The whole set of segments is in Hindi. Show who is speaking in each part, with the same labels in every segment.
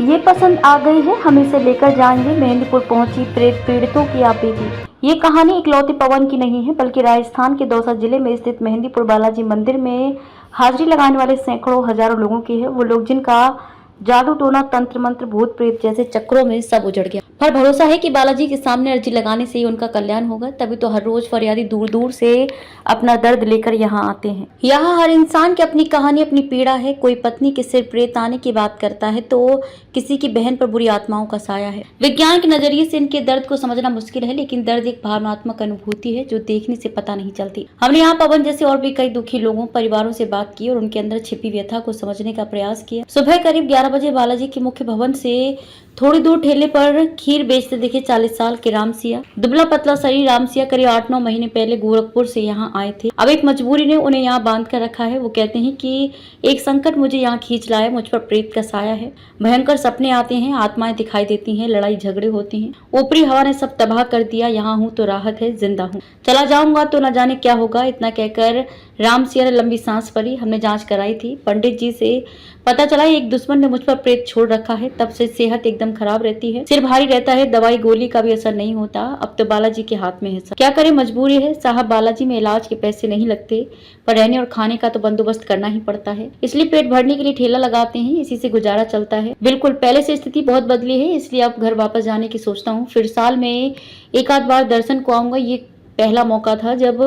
Speaker 1: ये पसंद आ गई है, हम इसे लेकर जाएंगे। मेहंदीपुर पहुंची प्रेत पीड़ितों की आपेगी। ये कहानी इकलौते पवन की नहीं है, बल्कि राजस्थान के दौसा जिले में स्थित मेहंदीपुर बालाजी मंदिर में हाजिरी लगाने वाले सैकड़ों हजारों लोगों की है। वो लोग जिनका जादू टोना तंत्र मंत्र भूत प्रेत जैसे चक्रों में सब उजड़ गया, पर भरोसा है कि बालाजी के सामने अर्जी लगाने से ही उनका कल्याण होगा। तभी तो हर रोज फरियादी दूर दूर से अपना दर्द लेकर यहाँ आते हैं। यहाँ हर इंसान की अपनी कहानी, अपनी पीड़ा है। कोई पत्नी के सिर प्रेत आने की बात करता है तो किसी की बहन पर बुरी आत्माओं का साया है। विज्ञान के नजरिए से इनके दर्द को समझना मुश्किल है, लेकिन दर्द एक भावनात्मक अनुभूति है जो देखने से पता नहीं चलती। हमने यहाँ पवन जैसे और भी कई दुखी लोगों, परिवारों से बात की और उनके अंदर छिपी व्यथा को समझने का प्रयास किया। सुबह करीब 11 बजे बालाजी के मुख्य भवन से थोड़ी दूर ठेले पर खीर बेचते दिखे 40 साल के रामसिया। दुबला पतला शरीर रामसिया करीब 8-9 महीने पहले गोरखपुर से यहाँ आए थे। अब एक मजबूरी ने उन्हें यहाँ बांध कर रखा है। वो कहते हैं कि एक संकट मुझे यहाँ खींच लाया, मुझ पर प्रेत का साया है। भयंकर सपने आते हैं, आत्माएं दिखाई देती हैं, लड़ाई झगड़े होती हैं। ऊपरी हवा ने सब तबाह कर दिया। यहाँ हूँ तो राहत है, जिंदा हूँ, चला जाऊंगा तो न जाने क्या होगा। इतना कहकर रामसिया ने लंबी सांस भरी। हमने जांच कराई थी, पंडित जी से पता चला एक दुश्मन ने मुझ पर प्रेत छोड़ रखा है। तब से सेहत एकदम खराब रहती है, सिर भारी रहता है, दवाई गोली का भी असर नहीं होता। अब तो बालाजी के हाथ में है सब। क्या करें, मजबूरी है साहब। बालाजी में इलाज के पैसे नहीं लगते, पर रहने और खाने का तो बंदोबस्त करना ही पड़ता है। इसलिए पेट भरने के लिए ठेला लगाते हैं, इसी से गुजारा चलता है। बिल्कुल पहले से स्थिति बहुत बदली है, इसलिए अब घर वापस जाने की सोचता हूँ। फिर साल में एक आध बार दर्शन को आऊंगा। ये पहला मौका था जब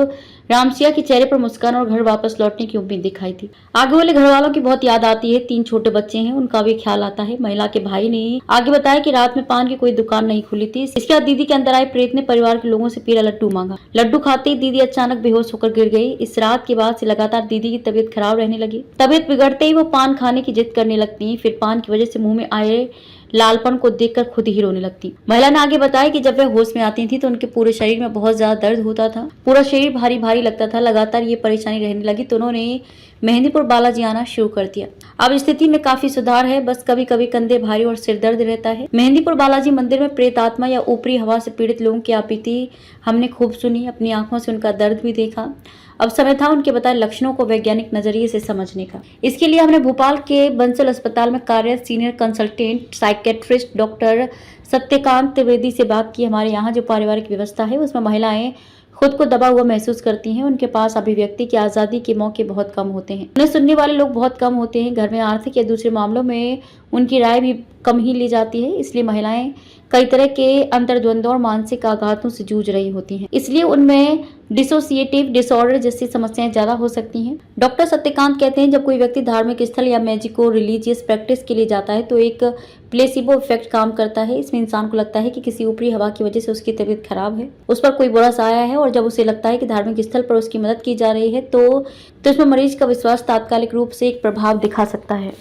Speaker 1: रामसिया के चेहरे पर मुस्कान और घर वापस लौटने की उम्मीद दिखाई थी। आगे वाले घर वालों की बहुत याद आती है। 3 छोटे बच्चे हैं, उनका भी ख्याल आता है। महिला के भाई ने आगे बताया कि रात में पान की कोई दुकान नहीं खुली थी। इसके बाद दीदी के अंदर आए प्रेत ने परिवार के लोगों से पीला लड्डू मांगा। लड्डू खाते ही दीदी अचानक बेहोश होकर गिर गई। इस रात के बाद से लगातार दीदी की तबीयत खराब रहने लगी। तबीयत बिगड़ते ही वो पान खाने की जिद करने लगती। फिर पान की वजह से मुंह में आए लालपन को देखकर खुद ही रोने लगती। महिला ने आगे बताया कि जब वे होश में आती थी तो उनके पूरे शरीर में बहुत ज्यादा दर्द होता था, पूरा शरीर भारी भारी लगता था। लगातार ये परेशानी रहने लगी तो उन्होंने मेहंदीपुर बालाजी आना शुरू कर दिया। अब स्थिति में काफी सुधार है, बस कभी कभी कंधे भारी और सिर दर्द रहता है। मेहंदीपुर बालाजी मंदिर में प्रेत आत्मा या ऊपरी हवा से पीड़ित लोगों की आपत्ति हमने खूब सुनी, अपनी आंखों से उनका दर्द भी देखा। अब समय था उनके बताए लक्षणों को वैज्ञानिक नजरिए से समझने का। इसके लिए हमने भोपाल के बंसल अस्पताल में कार्यरत senior consultant psychiatrist doctor Satyakant Trivedi से बात की। हमारे यहाँ जो पारिवारिक व्यवस्था है उसमें महिलाएं खुद को दबा हुआ महसूस करती हैं। उनके पास अभिव्यक्ति की आजादी के मौके बहुत कम होते हैं। उन्हें सुनने वाले लोग बहुत कम होते हैं। घर में आर्थिक या दूसरे मामलों में उनकी राय भी कम ही ली जाती है। इसलिए महिलाएं कई तरह के अंतर्द्वंद्वों और मानसिक आघातों से जूझ रही होती हैं। इसलिए उनमें डिसोसिएटिव डिसऑर्डर जैसी समस्याएं ज्यादा हो सकती हैं। डॉक्टर सत्यकांत कहते हैं जब कोई व्यक्ति धार्मिक स्थल या मैजिको रिलीजियस प्रैक्टिस के लिए जाता है तो एक प्लेसिबो इफेक्ट काम करता है। इसमें इंसान को लगता है कि किसी ऊपरी हवा की वजह से उसकी तबीयत खराब है, उस पर कोई बुरा साया है, और जब उसे लगता है कि धार्मिक स्थल पर उसकी मदद की जा रही है तो इसमें मरीज का विश्वास तात्कालिक रूप से एक प्रभाव दिखा सकता है।